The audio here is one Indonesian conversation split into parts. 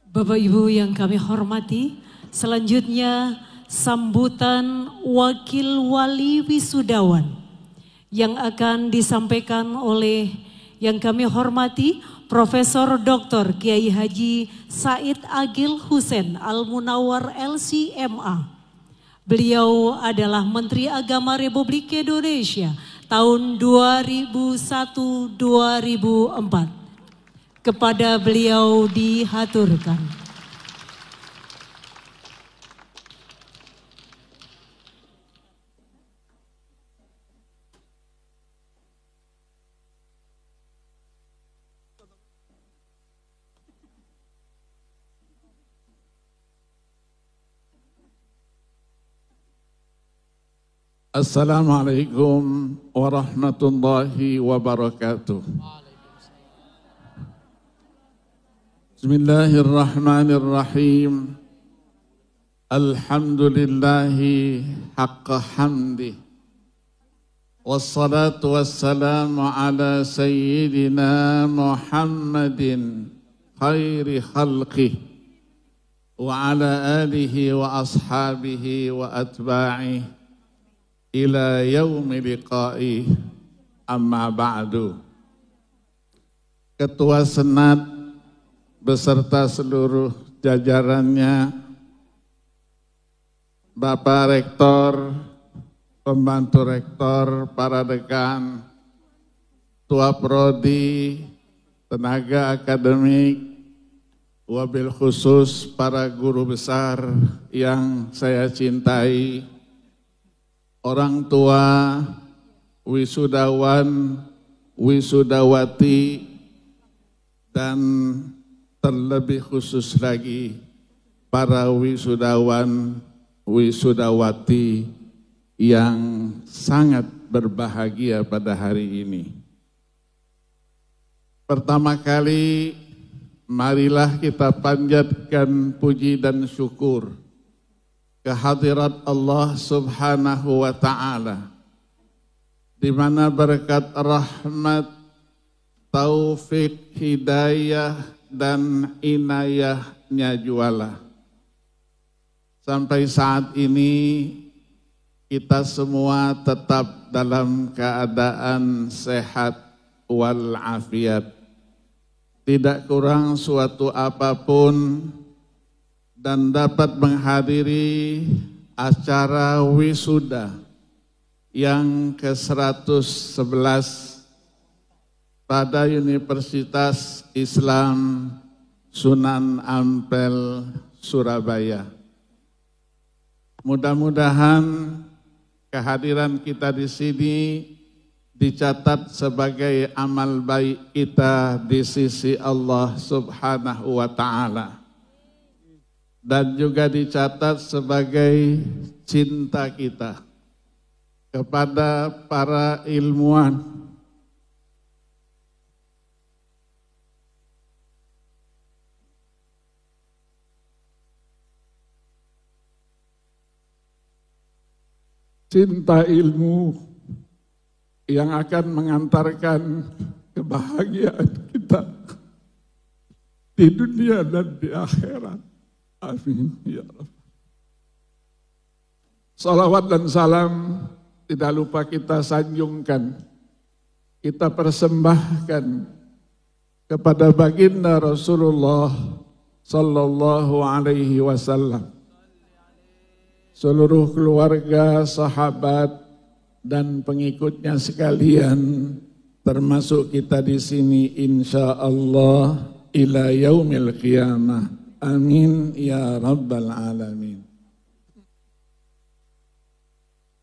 Bapak Ibu yang kami hormati, selanjutnya sambutan Wakil Wali Wisudawan yang akan disampaikan oleh yang kami hormati Profesor Dr. Kiai Haji Said Agil Hussein Al-Munawwar LC-MA. Beliau adalah Menteri Agama Republik Indonesia tahun 2001-2004. Kepada beliau dihaturkan. Assalamualaikum warahmatullahi wabarakatuh. Bismillahirrahmanirrahim. Alhamdulillahi haqqa hamdi. Wassalatu wassalamu ala sayyidina Muhammadin khairi khalqih wa ala alihi wa ashabihi wa atba'i ila yaumi liqa'i, amma ba'du. Ketua Senat beserta seluruh jajarannya, Bapak Rektor, pembantu Rektor, para dekan, Tua Prodi, tenaga akademik, wabil khusus para guru besar yang saya cintai, orang tua, wisudawan, wisudawati, dan terlebih khusus lagi para wisudawan, wisudawati yang sangat berbahagia pada hari ini. Pertama kali, marilah kita panjatkan puji dan syukur kehadirat Allah Subhanahu wa Ta'ala, di mana berkat rahmat, taufik, hidayah, dan inayahnya jualah. Sampai saat ini kita semua tetap dalam keadaan sehat walafiat. Tidak kurang suatu apapun dan dapat menghadiri acara wisuda yang ke-111 pada Universitas Islam Sunan Ampel, Surabaya. Mudah-mudahan kehadiran kita di sini dicatat sebagai amal baik kita di sisi Allah Subhanahu wa Ta'ala, dan juga dicatat sebagai cinta kita kepada para ilmuwan, cinta ilmu yang akan mengantarkan kebahagiaan kita di dunia dan di akhirat. Amin ya Rabb. Salawat dan salam tidak lupa kita sanjungkan, kita persembahkan kepada baginda Rasulullah sallallahu alaihi wasallam, seluruh keluarga, sahabat, dan pengikutnya sekalian, termasuk kita di sini insya Allah ila yaumil qiyamah. Amin ya rabbal alamin.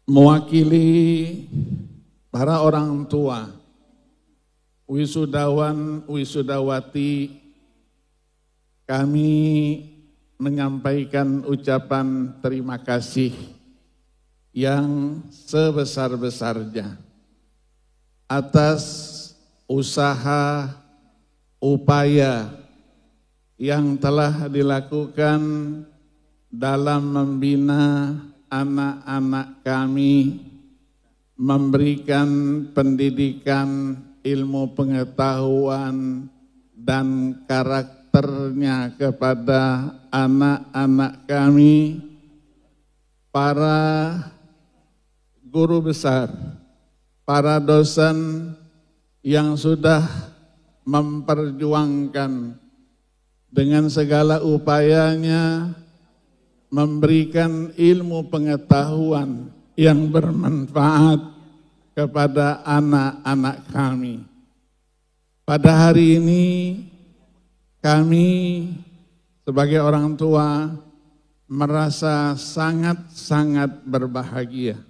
Mewakili para orang tua, wisudawan, wisudawati, kami menyampaikan ucapan terima kasih yang sebesar-besarnya atas usaha, upaya yang telah dilakukan dalam membina anak-anak kami, memberikan pendidikan, ilmu pengetahuan, dan karakter antarnya kepada anak-anak kami, para guru besar, para dosen yang sudah memperjuangkan dengan segala upayanya memberikan ilmu pengetahuan yang bermanfaat kepada anak-anak kami. Pada hari ini kami sebagai orang tua merasa sangat-sangat berbahagia.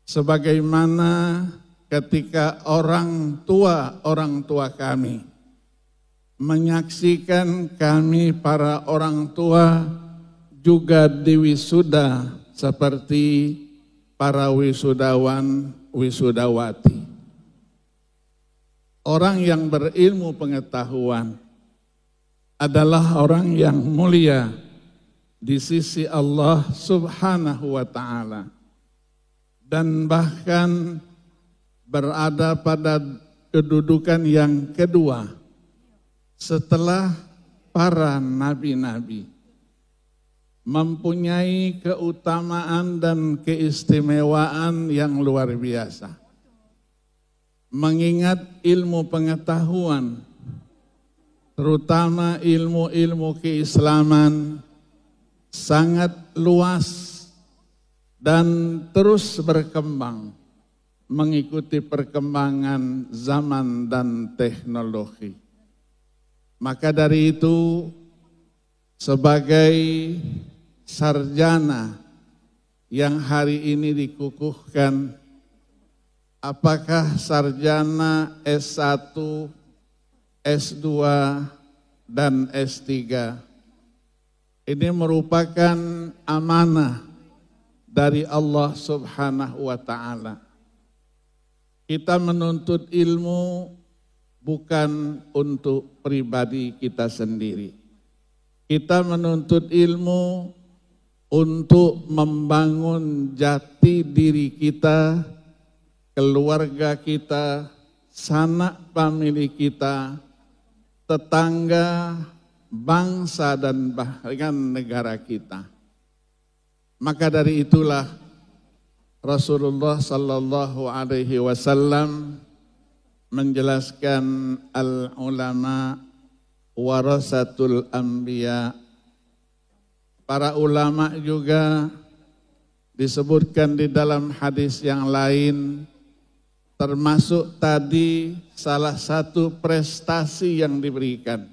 Sebagaimana ketika orang tua kami menyaksikan kami para orang tua juga diwisuda seperti para wisudawan, wisudawati. Orang yang berilmu pengetahuan adalah orang yang mulia di sisi Allah Subhanahu wa ta'ala, dan bahkan berada pada kedudukan yang kedua setelah para nabi-nabi, mempunyai keutamaan dan keistimewaan yang luar biasa. Mengingat ilmu pengetahuan, terutama ilmu-ilmu keislaman, sangat luas dan terus berkembang mengikuti perkembangan zaman dan teknologi. Maka dari itu, sebagai sarjana yang hari ini dikukuhkan, apakah sarjana S1, S2, dan S3, ini merupakan amanah dari Allah Subhanahu wa ta'ala. Kita menuntut ilmu bukan untuk pribadi kita sendiri. Kita menuntut ilmu untuk membangun jati diri kita, keluarga kita, sanak famili kita, tetangga, bangsa, dan bahkan negara kita. Maka dari itulah Rasulullah sallallahu alaihi wasallam menjelaskan al-ulama warasatul anbiya. Para ulama juga disebutkan di dalam hadis yang lain, termasuk tadi salah satu prestasi yang diberikan,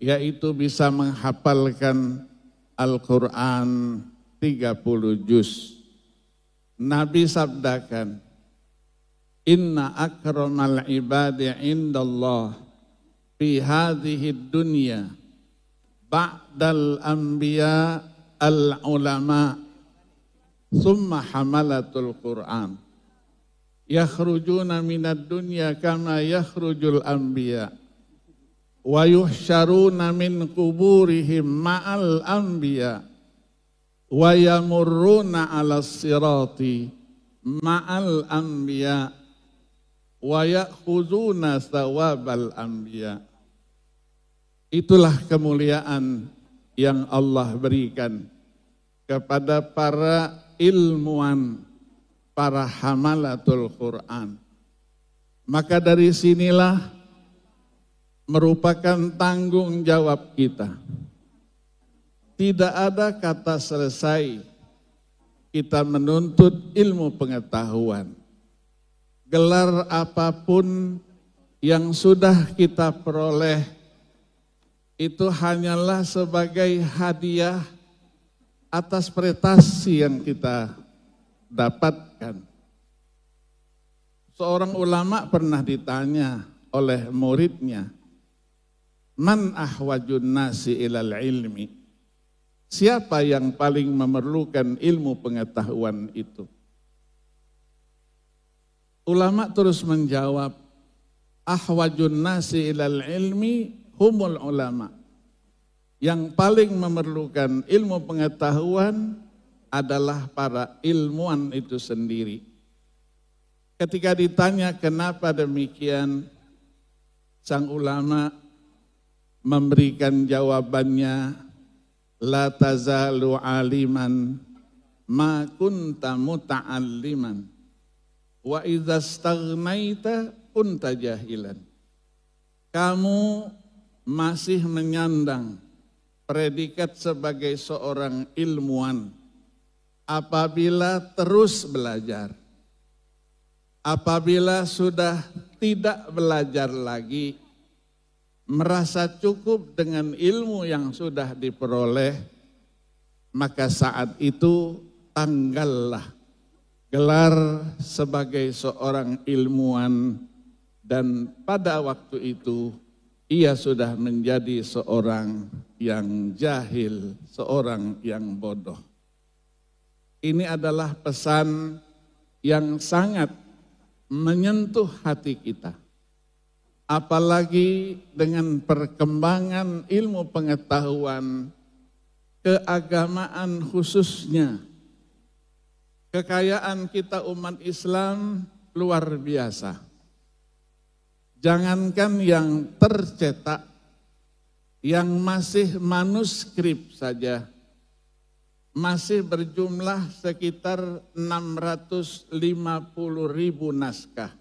yaitu bisa menghafalkan Al-Quran 30 juz. Nabi sabdakan, inna akramal ibadi indallah fi hadhihi dunya ba'dal anbiya al-ulama thumma hamalatul Qur'an yakhrujuna minad dunya kama yakhrujul anbiya wa yuhsyaruna min kuburihim ma'al anbiya wa yamurruna 'alas sirati ma'al anbiya wa ya'khuzuna thawabal anbiya. Itulah kemuliaan yang Allah berikan kepada para ilmuwan, para hamalatul Quran. Maka dari sinilah merupakan tanggung jawab kita. Tidak ada kata selesai kita menuntut ilmu pengetahuan. Gelar apapun yang sudah kita peroleh itu hanyalah sebagai hadiah atas prestasi yang kita dapatkan. Seorang ulama pernah ditanya oleh muridnya, man ahwajun nasi ilal ilmi? Siapa yang paling memerlukan ilmu pengetahuan itu? Ulama terus menjawab, ahwajun nasi ilal ilmi humul ulama. Yang paling memerlukan ilmu pengetahuan adalah para ilmuwan itu sendiri. Ketika ditanya kenapa demikian, sang ulama memberikan jawabannya, la tazalu aliman ma kunta muta'alliman wa idza staghnaita kunta jahilan. Kamu masih menyandang predikat sebagai seorang ilmuwan apabila terus belajar. Apabila sudah tidak belajar lagi, merasa cukup dengan ilmu yang sudah diperoleh, maka saat itu tanggallah gelar sebagai seorang ilmuwan, dan pada waktu itu ia sudah menjadi seorang yang jahil, seorang yang bodoh. Ini adalah pesan yang sangat menyentuh hati kita. Apalagi dengan perkembangan ilmu pengetahuan, keagamaan khususnya. Kekayaan kita umat Islam luar biasa. Jangankan yang tercetak, yang masih manuskrip saja, masih berjumlah sekitar 650.000 naskah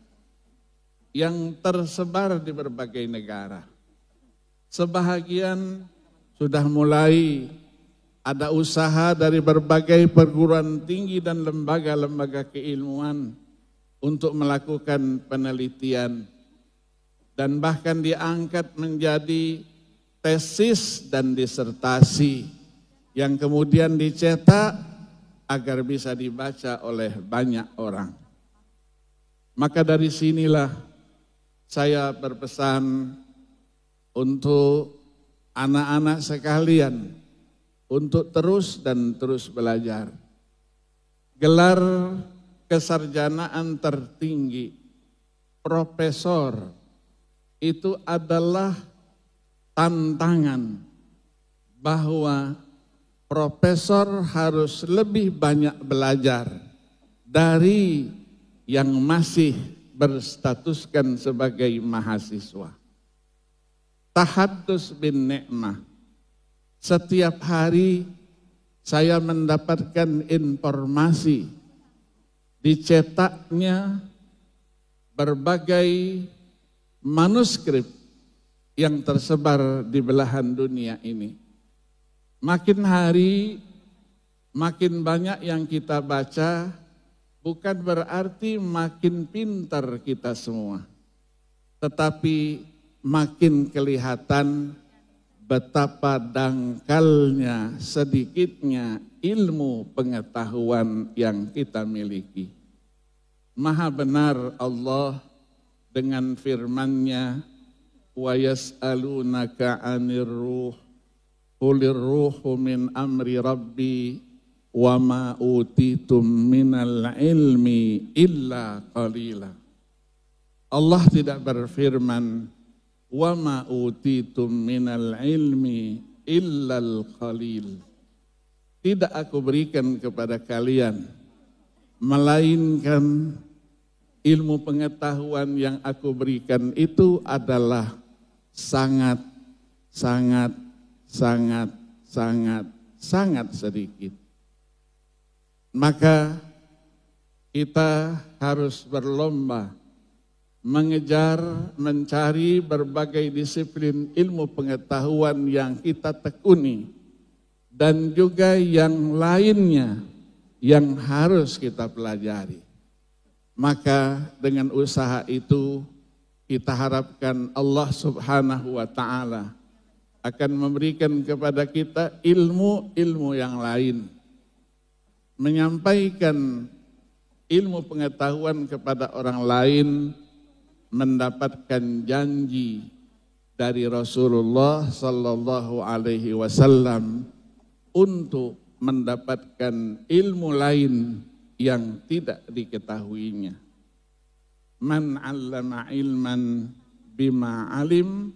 yang tersebar di berbagai negara. Sebahagian sudah mulai ada usaha dari berbagai perguruan tinggi dan lembaga-lembaga keilmuan untuk melakukan penelitian dan bahkan diangkat menjadi tesis dan disertasi yang kemudian dicetak agar bisa dibaca oleh banyak orang. Maka dari sinilah saya berpesan untuk anak-anak sekalian untuk terus dan terus belajar. Gelar kesarjanaan tertinggi, profesor, itu adalah tantangan bahwa profesor harus lebih banyak belajar dari yang masih berstatuskan sebagai mahasiswa. Tahaddus bin ni'mah. Setiap hari saya mendapatkan informasi dicetaknya berbagai manuskrip yang tersebar di belahan dunia ini. Makin hari, makin banyak yang kita baca, bukan berarti makin pintar kita semua. Tetapi makin kelihatan betapa dangkalnya, sedikitnya ilmu pengetahuan yang kita miliki. Maha benar Allah dengan firman-Nya, wa yas'alunaka 'anir ruh qulir ruhu min amri rabbi wa ma utitum minal ilmi illa qalila. Allah tidak berfirman wa ma utitum minal ilmi illal qalil. Tidak aku berikan kepada kalian melainkan ilmu pengetahuan yang aku berikan itu adalah sangat sedikit. Maka kita harus berlomba mengejar, mencari berbagai disiplin ilmu pengetahuan yang kita tekuni dan juga yang lainnya yang harus kita pelajari. Maka dengan usaha itu kita harapkan Allah Subhanahu wa Ta'ala akan memberikan kepada kita ilmu-ilmu yang lain, menyampaikan ilmu pengetahuan kepada orang lain, mendapatkan janji dari Rasulullah Sallallahu Alaihi Wasallam untuk mendapatkan ilmu lain yang tidak diketahuinya. Man 'allama ilman bima alim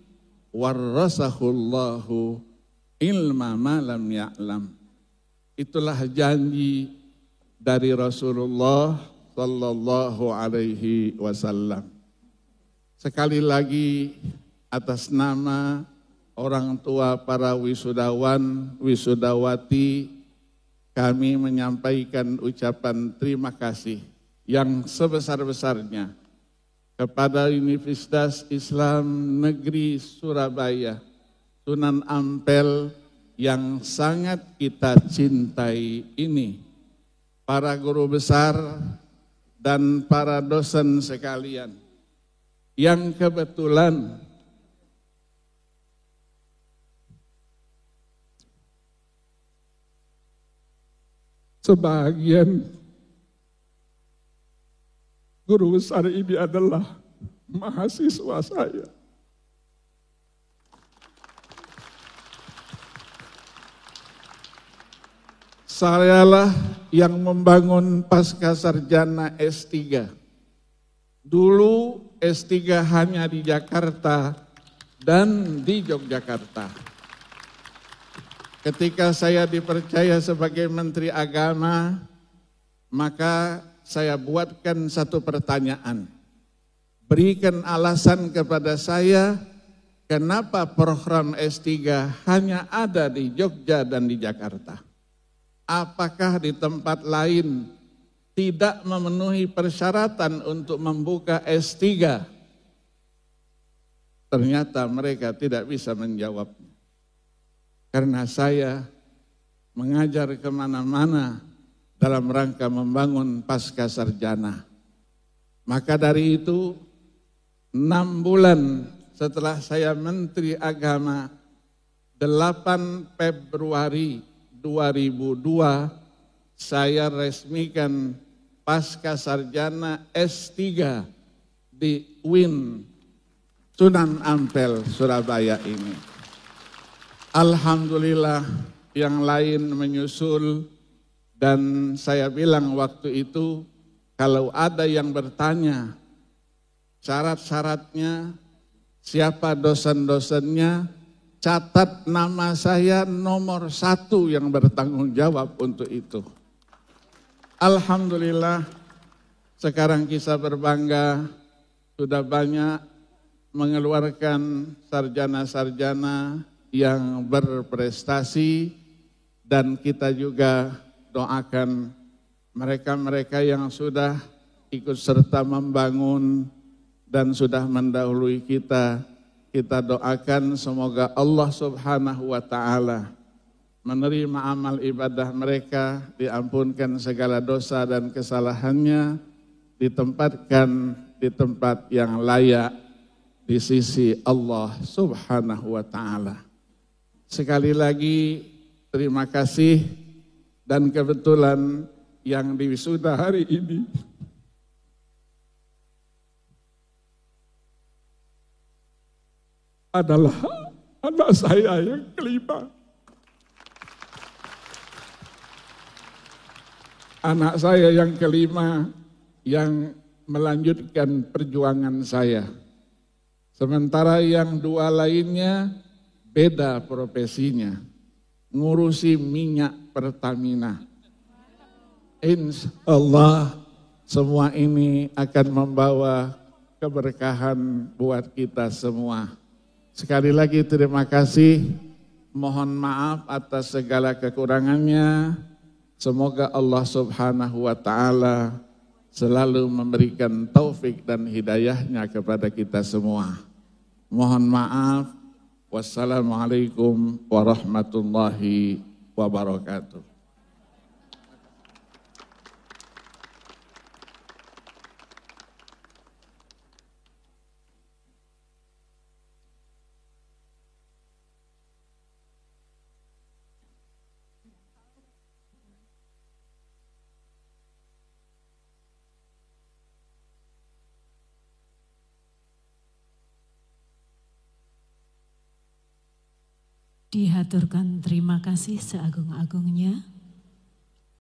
warasahullahu ilma ma lam ya'lam. Itulah janji dari Rasulullah Sallallahu Alaihi Wasallam. Sekali lagi atas nama orang tua para wisudawan, wisudawati, kami menyampaikan ucapan terima kasih yang sebesar-besarnya kepada Universitas Islam Negeri Surabaya, Sunan Ampel yang sangat kita cintai ini, para guru besar dan para dosen sekalian, yang kebetulan sebagian guru besar ini adalah mahasiswa saya. Sayalah yang membangun pasca sarjana S3. Dulu S3 hanya di Jakarta dan di Yogyakarta. Ketika saya dipercaya sebagai Menteri Agama, maka saya buatkan satu pertanyaan. Berikan alasan kepada saya, kenapa program S3 hanya ada di Jogja dan di Jakarta? Apakah di tempat lain tidak memenuhi persyaratan untuk membuka S3? Ternyata mereka tidak bisa menjawab. Karena saya mengajar kemana-mana dalam rangka membangun pasca sarjana. Maka dari itu 6 bulan setelah saya Menteri Agama, 8 Februari 2002 saya resmikan pasca sarjana S3 di UIN Sunan Ampel Surabaya ini. Alhamdulillah yang lain menyusul, dan saya bilang waktu itu kalau ada yang bertanya syarat-syaratnya, siapa dosen-dosennya, catat nama saya nomor 1 yang bertanggung jawab untuk itu. Alhamdulillah sekarang kita berbangga sudah banyak mengeluarkan sarjana-sarjana yang berprestasi, dan kita juga doakan mereka-mereka yang sudah ikut serta membangun dan sudah mendahului kita. Kita doakan semoga Allah Subhanahu wa Ta'ala menerima amal ibadah mereka, diampunkan segala dosa dan kesalahannya, ditempatkan di tempat yang layak di sisi Allah Subhanahu wa Ta'ala. Sekali lagi terima kasih, dan kebetulan yang diwisuda hari ini adalah anak saya yang kelima. Anak saya yang kelima yang melanjutkan perjuangan saya. Sementara yang 2 lainnya beda profesinya, ngurusi minyak Pertamina. Insya Allah semua ini akan membawa keberkahan buat kita semua. Sekali lagi terima kasih, mohon maaf atas segala kekurangannya. Semoga Allah Subhanahu wa Ta'ala selalu memberikan taufik dan hidayahnya kepada kita semua. Mohon maaf. Wassalamualaikum warahmatullahi wabarakatuh. Dihaturkan terima kasih seagung-agungnya